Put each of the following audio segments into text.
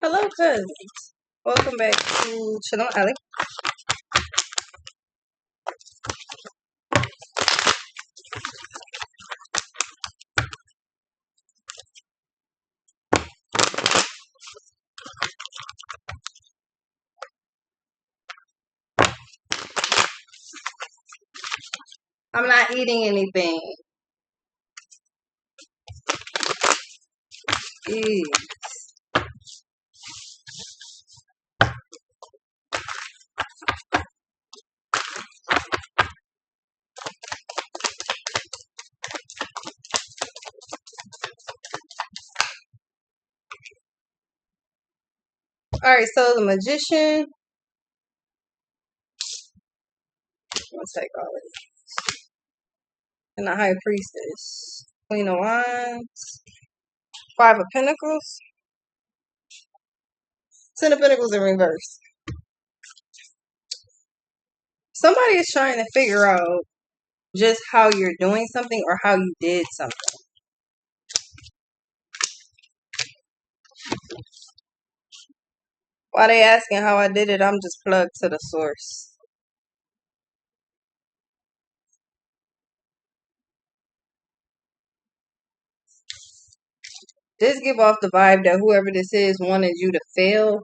Hello, cousins. Welcome back to Channel Alley. I'm not eating anything. Ew. All right, so the magician. Let's take all of it. And the high priestess. Queen of Wands. Five of Pentacles. Ten of Pentacles in reverse. Somebody is trying to figure out just how you're doing something or how you did something. While they asking how I did it, I'm just plugged to the source. This give off the vibe that whoever this is wanted you to fail.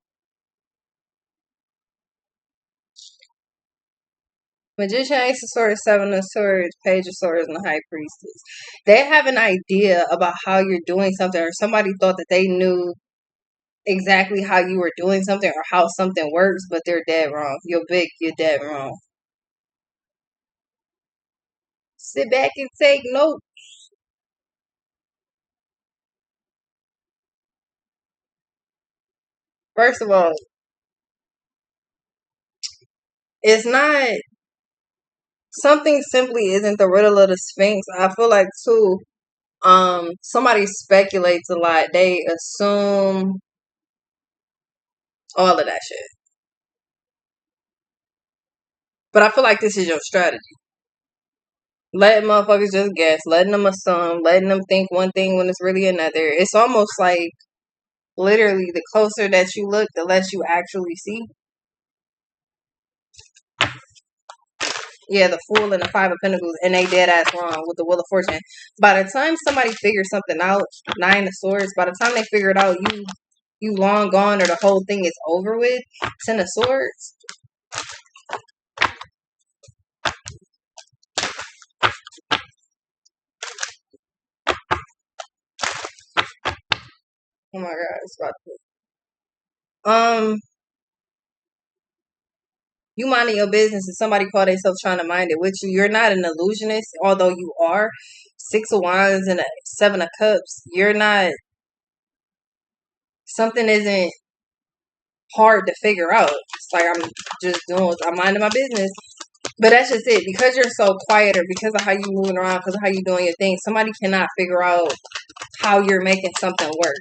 Magician, Ace of Swords, Seven of Swords, Page of Swords, and the High Priestess. They have an idea about how you're doing something, or somebody thought that they knew exactly how you were doing something or how something works, but they're dead wrong. You're big, you're dead wrong. Sit back and take notes. First of all, it's not something simply isn't the riddle of the Sphinx. I feel like too, somebody speculates a lot. They assume all of that shit. But I feel like this is your strategy. Letting motherfuckers just guess, letting them assume, letting them think one thing when it's really another. It's almost like literally the closer that you look, the less you actually see. Yeah, the Fool and the Five of Pentacles, and they dead ass wrong with the Wheel of Fortune. By the time somebody figures something out, Nine of Swords, by the time they figure it out, you long gone or the whole thing is over with. Ten of Swords. Oh my god, it's about to you minding your business and somebody call themselves trying to mind it with you. You're not an illusionist, although you are. Six of Wands and a Seven of Cups. You're not. Something isn't hard to figure out. It's like I'm minding my business. But that's just it. Because you're so quiet or because of how you moving around, because of how you doing your thing, somebody cannot figure out how you're making something work.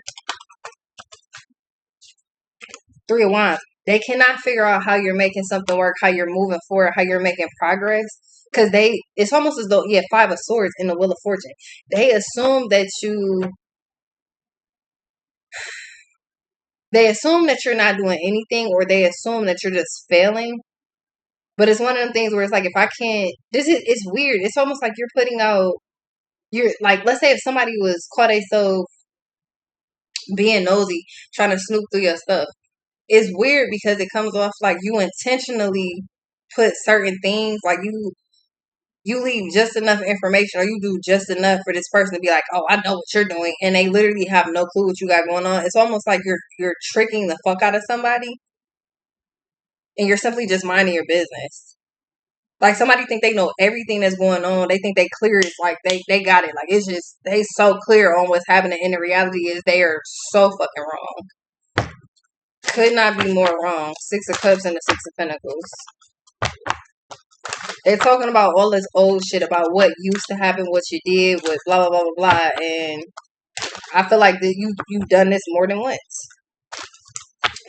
Three of Wands. They cannot figure out how you're making something work, how you're moving forward, how you're making progress. Because it's almost as though, yeah, Five of Swords in the Wheel of Fortune. They assume that you're not doing anything, or they assume that you're just failing. But it's one of them things where it's like, if I can't, it's weird. It's almost like you're putting out, you're like, let's say if somebody was caught themselves being nosy, trying to snoop through your stuff. It's weird because it comes off like you intentionally put certain things, like you leave just enough information or you do just enough for this person to be like, oh, I know what you're doing, and they literally have no clue what you got going on. It's almost like you're tricking the fuck out of somebody, and you're simply just minding your business. Like somebody think they know everything that's going on. They think they clear. It's like they got it. Like it's just they so clear on what's happening. And the reality is they are so fucking wrong. Could not be more wrong. Six of Cups and the Six of Pentacles. They're talking about all this old shit about what used to happen, what you did, with blah blah blah blah blah. And I feel like that you've done this more than once.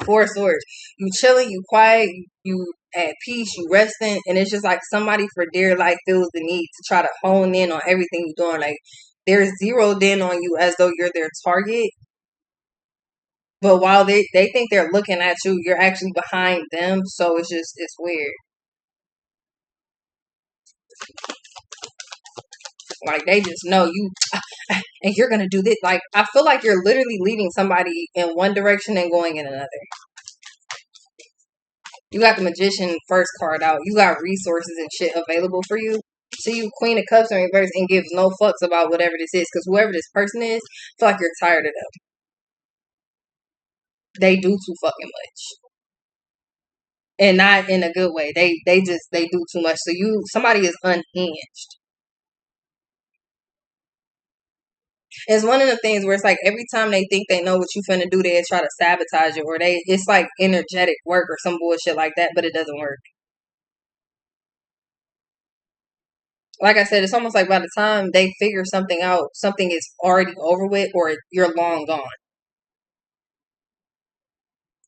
Four of Swords. You chilling, you quiet, you at peace, you resting, and it's just like somebody for dear life feels the need to try to hone in on everything you're doing. Like they're zeroed in on you as though you're their target. But while they think they're looking at you, you're actually behind them. So it's weird. Like they just know you, and you're gonna do this. Like I feel like you're literally leading somebody in one direction and going in another. You got the magician first card out. You got resources and shit available for you. See you Queen of Cups in reverse and gives no fucks about whatever this is. Because whoever this person is, I feel like you're tired of them. They do too fucking much. And not in a good way. They do too much. So somebody is unhinged. It's one of the things where it's like every time they think they know what you finna do, they try to sabotage it, or it's like energetic work or some bullshit like that, but it doesn't work. Like I said, it's almost like by the time they figure something out, something is already over with, or you're long gone.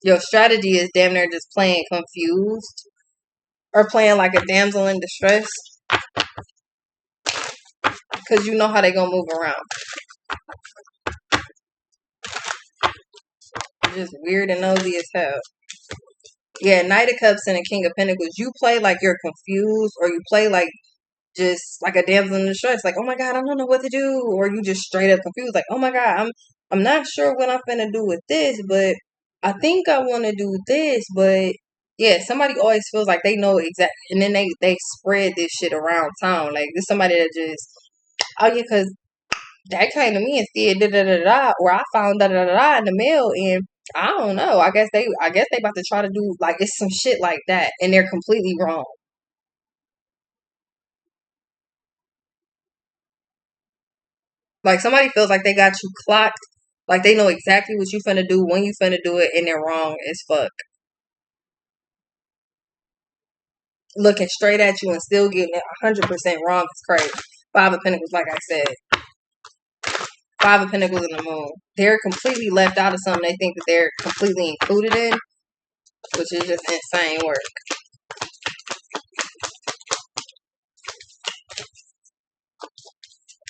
Your strategy is damn near just playing confused or playing like a damsel in distress because you know how they gonna move around. You're just weird and nosy as hell. Yeah, Knight of Cups and a King of Pentacles. You play like you're confused, or you play like just like a damsel in distress, like, oh my god, I don't know what to do, or you just straight up confused, like, oh my god, I'm not sure what I'm gonna do with this, but I think I want to do this, but yeah, somebody always feels like they know exactly, and then they spread this shit around town, like there's somebody that just, oh yeah, because that came to me and said da da da da, or I found da da da da in the mail, and I don't know, I guess they about to try to do like it's some shit like that, and they're completely wrong. Like somebody feels like they got you clocked, like they know exactly what you finna do, when you finna do it, and they're wrong as fuck. Looking straight at you and still getting it 100% wrong is crazy. Five of Pentacles, like I said. Five of Pentacles in the Moon. They're completely left out of something they think that they're completely included in, which is just insane work.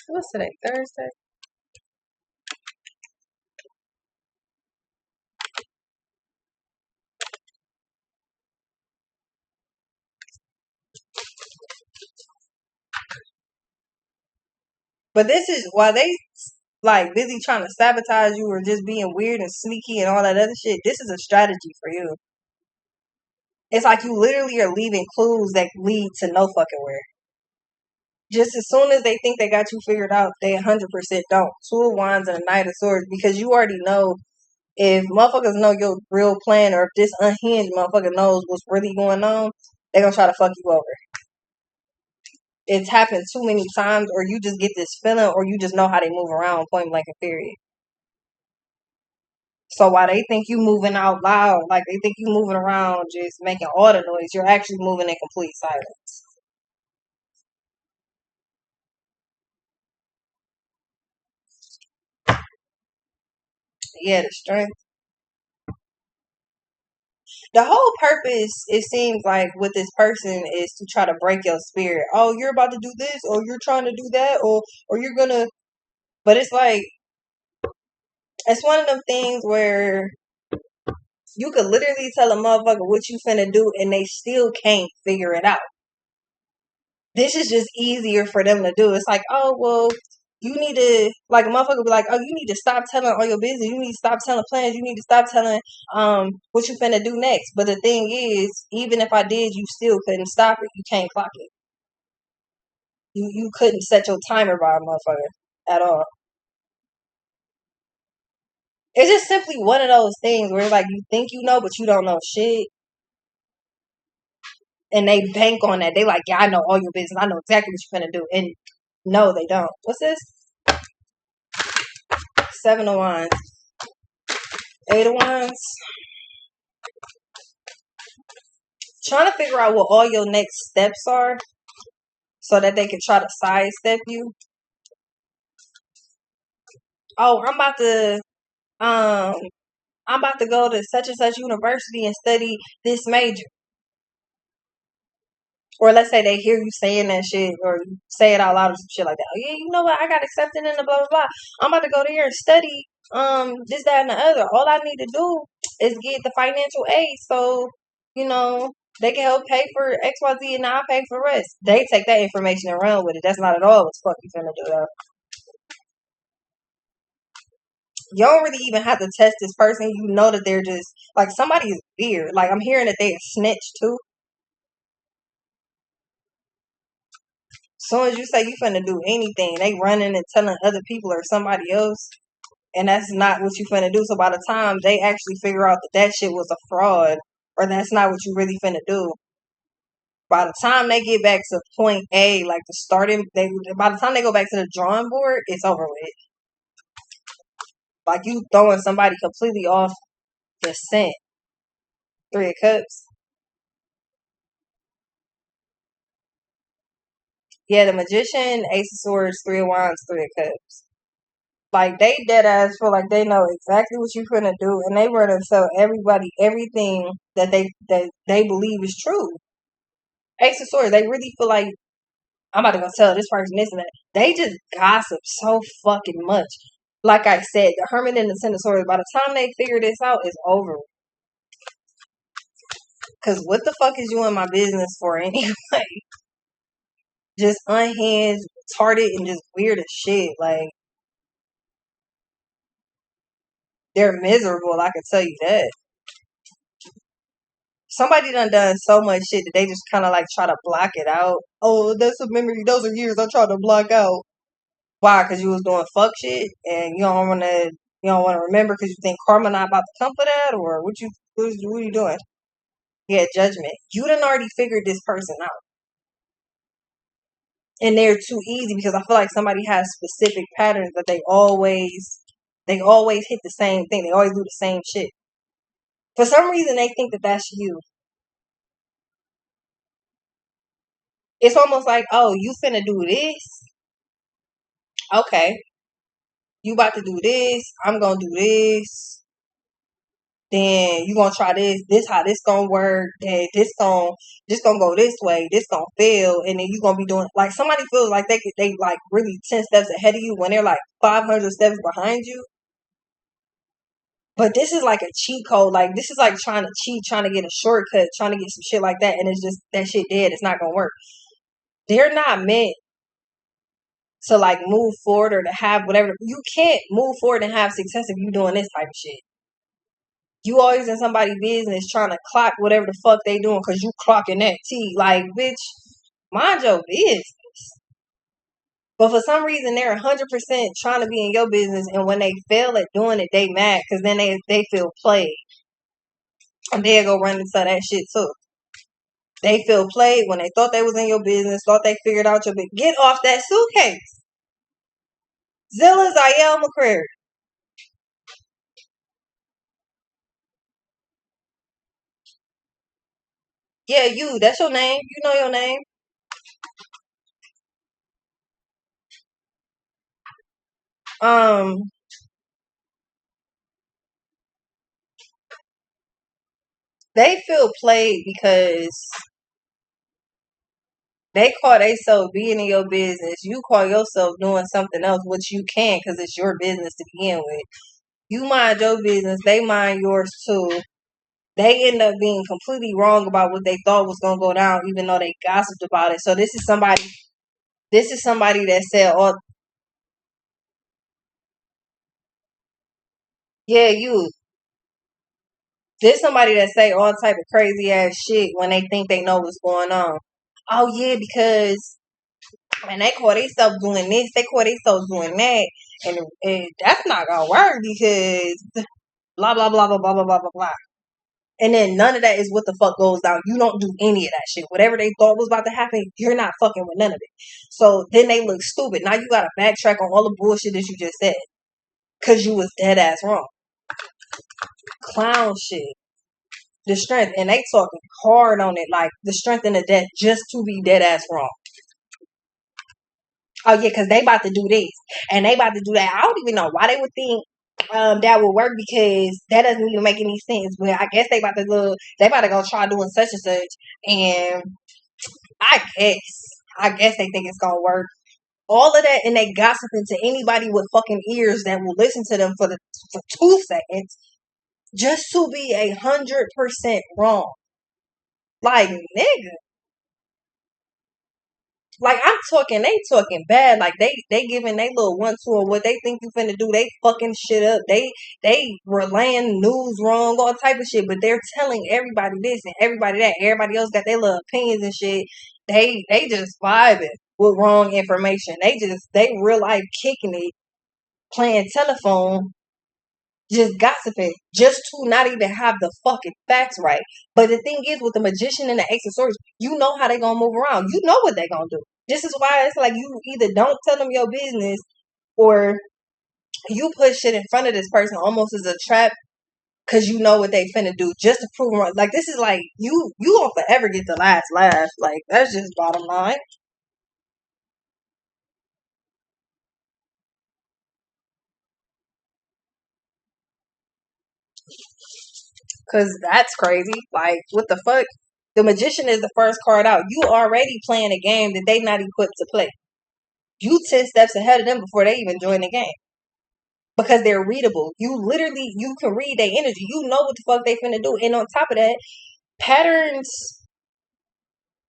What's today? Thursday? But this is why they like busy trying to sabotage you or just being weird and sneaky and all that other shit. This is a strategy for you. It's like you literally are leaving clues that lead to no fucking where. Just as soon as they think they got you figured out, they 100% don't. Two of Wands and a Knight of Swords, because you already know if motherfuckers know your real plan, or if this unhinged motherfucker knows what's really going on, they gonna try to fuck you over. It's happened too many times, or you just get this feeling, or you just know how they move around, point blank and period. So while they think you moving out loud, like they think you moving around just making all the noise, you're actually moving in complete silence. Yeah, the strength. The whole purpose, it seems like, with this person is to try to break your spirit. Oh, you're about to do this, or you're trying to do that, or you're gonna. But it's like it's one of them things where you could literally tell a motherfucker what you finna do, and they still can't figure it out. This is just easier for them to do. It's like, oh well, you need to, like, a motherfucker be like, oh, you need to stop telling all your business. You need to stop telling plans. You need to stop telling what you finna do next. But the thing is, even if I did, you still couldn't stop it. You can't clock it. You couldn't set your timer by a motherfucker at all. It's just simply one of those things where like you think you know, but you don't know shit. And they bank on that. They like, yeah, I know all your business. I know exactly what you're gonna do. And no, they don't. What's this? Seven of Wands. Eight of Wands. Trying to figure out what all your next steps are so that they can try to sidestep you. Oh, um I'm about to go to such and such university and study this major. Or let's say they hear you saying that shit, or you say it out loud or some shit like that. Oh yeah, you know what? I got accepted in the blah blah blah. I'm about to go there and study this, that, and the other. All I need to do is get the financial aid, so you know they can help pay for XYZ, and I'll pay for the rest. They take that information and run with it. That's not at all what the fuck you finna do though. You don't really even have to test this person. You know that they're just like somebody is weird. Like I'm hearing that they snitch too. As soon as you say you finna do anything, they running and telling other people or somebody else, and that's not what you finna do. So by the time they actually figure out that that shit was a fraud, or that's not what you really finna do, by the time they get back to point A, like the starting, by the time they go back to the drawing board, it's over with. Like you throwing somebody completely off the scent. Three of Cups. Yeah, the Magician, Ace of Swords, Three of Wands, Three of Cups. Like they dead ass feel like they know exactly what you finna do, and they run and tell everybody everything that they believe is true. Ace of Swords, they really feel like I'm about to go tell this person this and that. They just gossip so fucking much. Like I said, the Hermit and the Ten of Swords, by the time they figure this out, it's over. Cause what the fuck is you in my business for anyway? Just unhinged, retarded, and just weird as shit. Like they're miserable. I can tell you that. Somebody done so much shit that they just kind of like try to block it out. Oh, that's a memory. Those are years I tried to block out. Why? Because you was doing fuck shit and you don't want to remember because you think karma not about to come for that, or what you doing? Yeah, judgment. You done already figured this person out, and they're too easy because I feel like somebody has specific patterns that they always hit the same thing. They always do the same shit. For some reason, they think that that's you. It's almost like, oh, you finna do this? Okay. You about to do this, I'm gonna do this, then you gonna try this how this gonna work, then this gonna go this way, this gonna fail, and then you gonna be doing like somebody feels like they like really 10 steps ahead of you when they're like 500 steps behind you. But this is like a cheat code. Like this is like trying to cheat, trying to get a shortcut, trying to get some shit like that, and it's just that shit dead. It's not gonna work. They're not meant to like move forward or to have whatever. You can't move forward and have success if you doing this type of shit. You always in somebody's business trying to clock whatever the fuck they doing because you clocking that T. Like, bitch, mind your business. But for some reason, they're 100% trying to be in your business, and when they fail at doing it, they mad because then they feel played. And they'll go run into that shit too. They feel played when they thought they was in your business, thought they figured out your business. Get off that suitcase. Zilla's Ayel McCrary. Yeah, you. That's your name. You know your name. Um, they feel played because they call themselves being in your business. You call yourself doing something else, which you can because it's your business to begin with. You mind your business, they mind yours too. They end up being completely wrong about what they thought was gonna go down, even though they gossiped about it. So this is somebody. This is somebody that said, "Oh, yeah, you." This somebody that say all type of crazy ass shit when they think they know what's going on. Oh yeah, because and they call themselves doing this, they call themselves doing that, and that's not gonna work because blah blah blah blah blah blah blah blah blah. And then none of that is what the fuck goes down. You don't do any of that shit. Whatever they thought was about to happen, you're not fucking with none of it. So then they look stupid. Now you gotta backtrack on all the bullshit that you just said. Cause you was dead ass wrong. Clown shit. The strength. And they talking hard on it. Like the strength and the death just to be dead ass wrong. Oh yeah, because they about to do this and they about to do that. I don't even know why they would think that would work because that doesn't even make any sense. But I guess they about to go try doing such and such, and I guess they think it's gonna work. all of that, and they gossiping to anybody with fucking ears that will listen to them for 2 seconds, just to be 100% wrong. Like, nigga. Like, I'm talking, they talking bad. Like, they giving they little one two on what they think you finna do. They fucking shit up. They relaying news wrong, all type of shit. But they're telling everybody this and everybody that. Everybody else got their little opinions and shit. They just vibing with wrong information. They real life kicking it, playing telephone, just gossiping, just to not even have the fucking facts right. But the thing is, with the magician and the ace of swords, you know how they gonna move around. You know what they gonna do. This is why it's like you either don't tell them your business, or you put shit in front of this person almost as a trap, because you know what they finna do just to prove them wrong. Like, this is like you won't forever get the last laugh. Like, that's just bottom line. Cause that's crazy. Like, what the fuck? The magician is the first card out. You already playing a game that they not equipped to play. You 10 steps ahead of them before they even join the game. Because they're readable. You can read their energy. You know what the fuck they finna do. And on top of that, patterns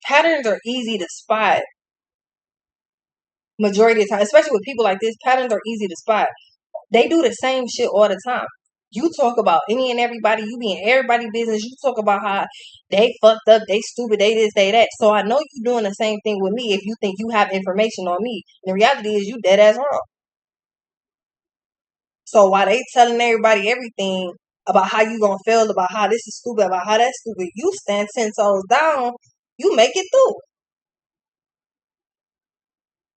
patterns are easy to spot majority of the time. Especially with people like this, patterns are easy to spot. They do the same shit all the time. You talk about any and everybody, you be in everybody's business. You talk about how they fucked up, they stupid, they this, they that. So I know you doing the same thing with me if you think you have information on me. The reality is you dead ass wrong. So while they telling everybody everything about how you gonna feel, about how this is stupid, about how that's stupid, you stand 10 toes down, you make it through.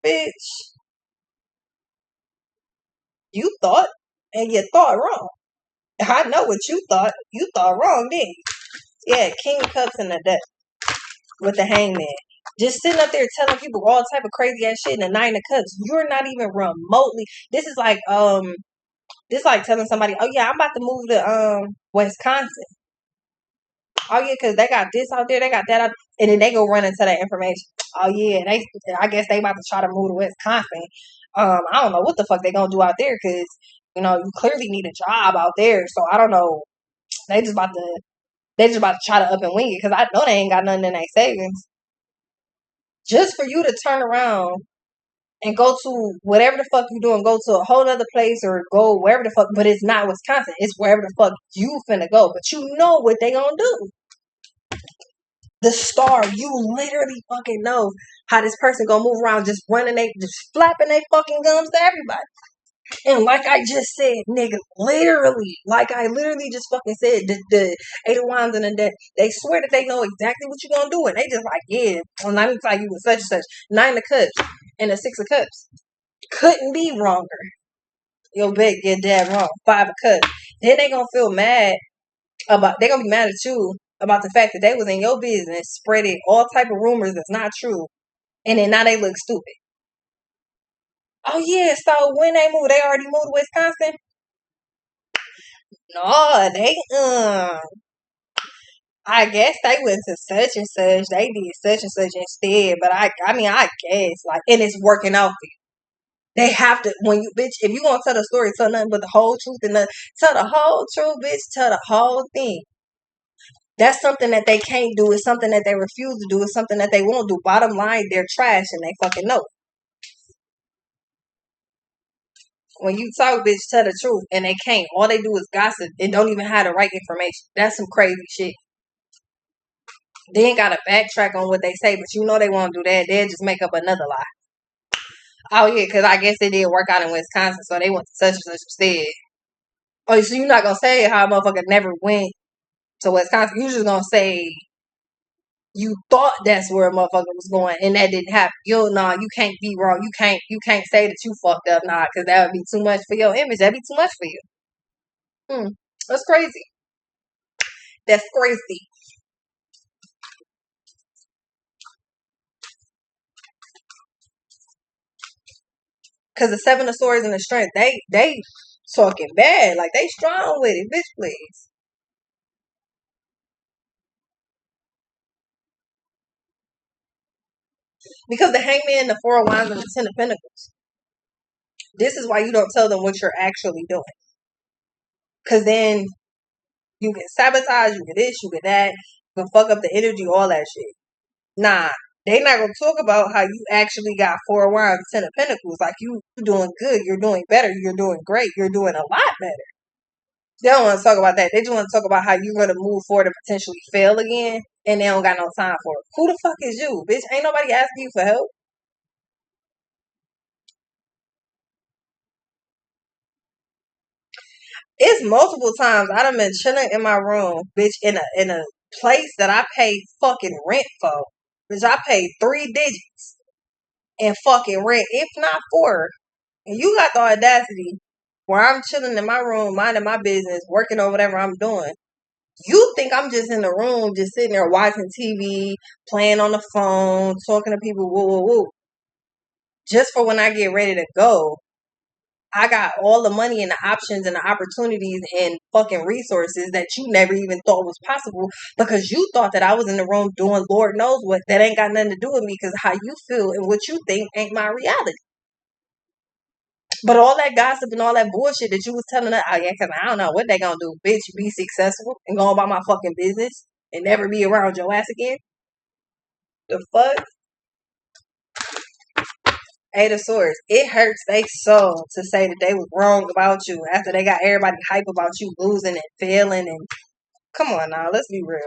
Bitch, you thought, and you thought wrong. I know what you thought. You thought wrong, didn't you? Yeah, King of Cups in the deck with the hangman. Just sitting up there telling people all type of crazy ass shit in the Nine of Cups. You're not even remotely. This is like telling somebody, oh yeah, I'm about to move to Wisconsin. Oh yeah, because they got this out there, they got that out, and then they go run into that information. Oh yeah, I guess they about to try to move to Wisconsin. I don't know what the fuck they gonna do out there, because you clearly need a job out there. So I don't know. They just about to try to up and wing it, because I know they ain't got nothing in their savings. Just for you to turn around and go to whatever the fuck you doing, go to a whole other place or go wherever the fuck, but it's not Wisconsin. It's wherever the fuck you finna go. But you know what they gonna do. The star, you literally fucking know how this person gonna move around, just running, they just flapping their fucking gums to everybody. And like I just said, nigga, literally, like I literally just fucking said, the Eight of Wands and the deck, they swear that they know exactly what you're gonna do, and they just like, yeah, well, let me tell you with such and such. Nine of Cups and the Six of Cups. Couldn't be wronger. Your bet get dead wrong. Five of Cups. Then they gonna feel mad they gonna be mad at you about the fact that they was in your business spreading all type of rumors that's not true, and then now they look stupid. Oh yeah, so when they already moved to Wisconsin? No, they I guess they went to such and such. They did such and such instead. But I mean, I guess like, and it's working out for you. They have to, when you bitch, if you gonna tell the story, tell nothing but the whole truth, and tell the whole truth, bitch. Tell the whole thing. That's something that they can't do. It's something that they refuse to do. It's something that they won't do. Bottom line, they're trash and they fucking know it. When you talk, bitch, tell the truth, and they can't. All they do is gossip and don't even have the right information. That's some crazy shit. They ain't gotta backtrack on what they say, but you know they won't do that. They'll just make up another lie. Oh yeah, because I guess it did work out in Wisconsin, so they went to such and such instead. Oh, so you're not gonna say how a motherfucker never went to Wisconsin. You just gonna say you thought that's where a motherfucker was going, and that didn't happen. You can't be wrong. You can't say that you fucked up, because that would be too much for your image. That'd be too much for you. That's crazy. That's crazy. Cause the Seven of Swords and the Strength, they talking bad, like they strong with it, bitch. Please. Because the hangman, the four of wands, and the 10 of pentacles. This is why you don't tell them what you're actually doing. Because then you get sabotage, you get this, you get that, you can fuck up the energy, all that shit. Nah, they not gonna talk about how you actually got four of wands, 10 of pentacles. Like you doing good, you're doing better, you're doing great, you're doing a lot better. They don't want to talk about that. They just want to talk about how you're gonna move forward and potentially fail again, and they don't got no time for it. Who the fuck is you, bitch? Ain't nobody asking you for help. It's multiple times I done been chilling in my room, bitch, in a place that I paid fucking rent for. Bitch, I paid 3 digits in fucking rent, if not four. And you got the audacity where I'm chilling in my room, minding my business, working on whatever I'm doing. You think I'm just in the room, just sitting there watching TV, playing on the phone, talking to people, woo, woo, woo. Just for when I get ready to go, I got all the money and the options and the opportunities and fucking resources that you never even thought was possible because you thought that I was in the room doing Lord knows what. That ain't got nothing to do with me because how you feel and what you think ain't my reality. But all that gossip and all that bullshit that you was telling us, oh yeah, because I don't know what they gonna do, bitch, be successful and go about my fucking business and never be around your ass again. The fuck? Eight of Swords. It hurts their soul to say that they was wrong about you after they got everybody hype about you losing and failing and come on now, let's be real.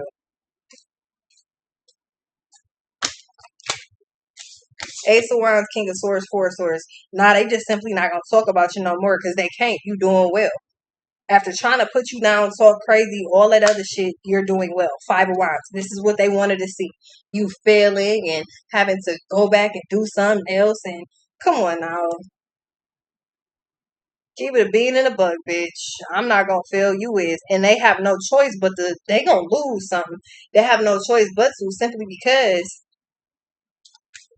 Ace of Wands, King of Swords, Four of Swords. Nah, they just simply not gonna talk about you no more because they can't. You doing well. After trying to put you down, talk crazy, all that other shit, you're doing well. Five of Wands. This is what they wanted to see. You failing and having to go back and do something else. And come on now. Keep it a bean and a bug, bitch. I'm not gonna fail you is. And they have no choice but they gonna lose something. They have no choice but to simply because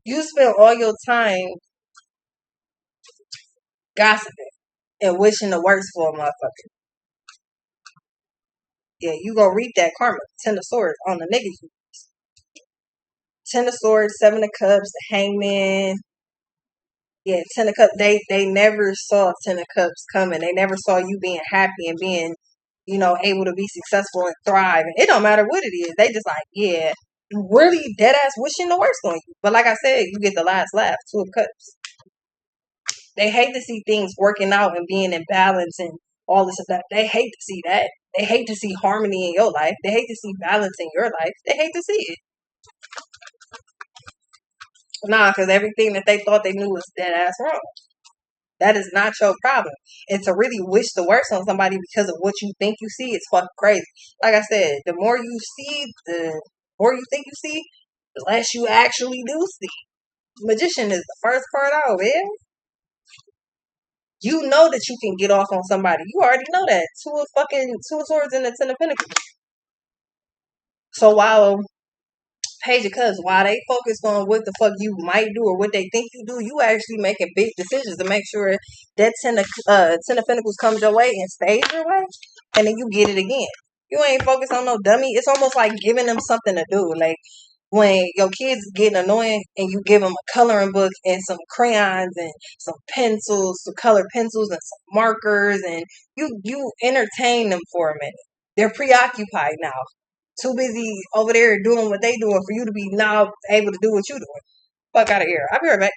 you spend all your time gossiping and wishing the worst for a motherfucker. Yeah, you gonna reap that karma. 10 of Swords on the niggas. 10 of Swords, 7 of Cups, the Hangman. Yeah, 10 of Cups. They never saw 10 of Cups coming. They never saw you being happy and being, able to be successful and thrive. And it don't matter what it is. They just like, yeah, really dead ass wishing the worst on you. But like I said, you get the last laugh. 2 of Cups. They hate to see things working out and being in balance and all this stuff. They hate to see that. They hate to see harmony in your life. They hate to see balance in your life. They hate to see it. Nah, because everything that they thought they knew was dead ass wrong. That is not your problem. And to really wish the worst on somebody because of what you think you see is fucking crazy. Like I said, the more you see, the more you think you see, the less you actually do see. Magician is the first part out, man. You know that you can get off on somebody. You already know that. Two of Swords and the 10 of Pentacles. So while Page of Cups, while they focused on what the fuck you might do or what they think you do, you actually making big decisions to make sure that 10 of Pentacles comes your way and stays your way, and then you get it again. You ain't focused on no dummy. It's almost like giving them something to do. Like when your kids getting annoying and you give them a coloring book and some crayons and some pencils, some colored pencils and some markers, and you entertain them for a minute. They're preoccupied now. Too busy over there doing what they doing for you to be now able to do what you doing. Fuck out of here. I'll be right back.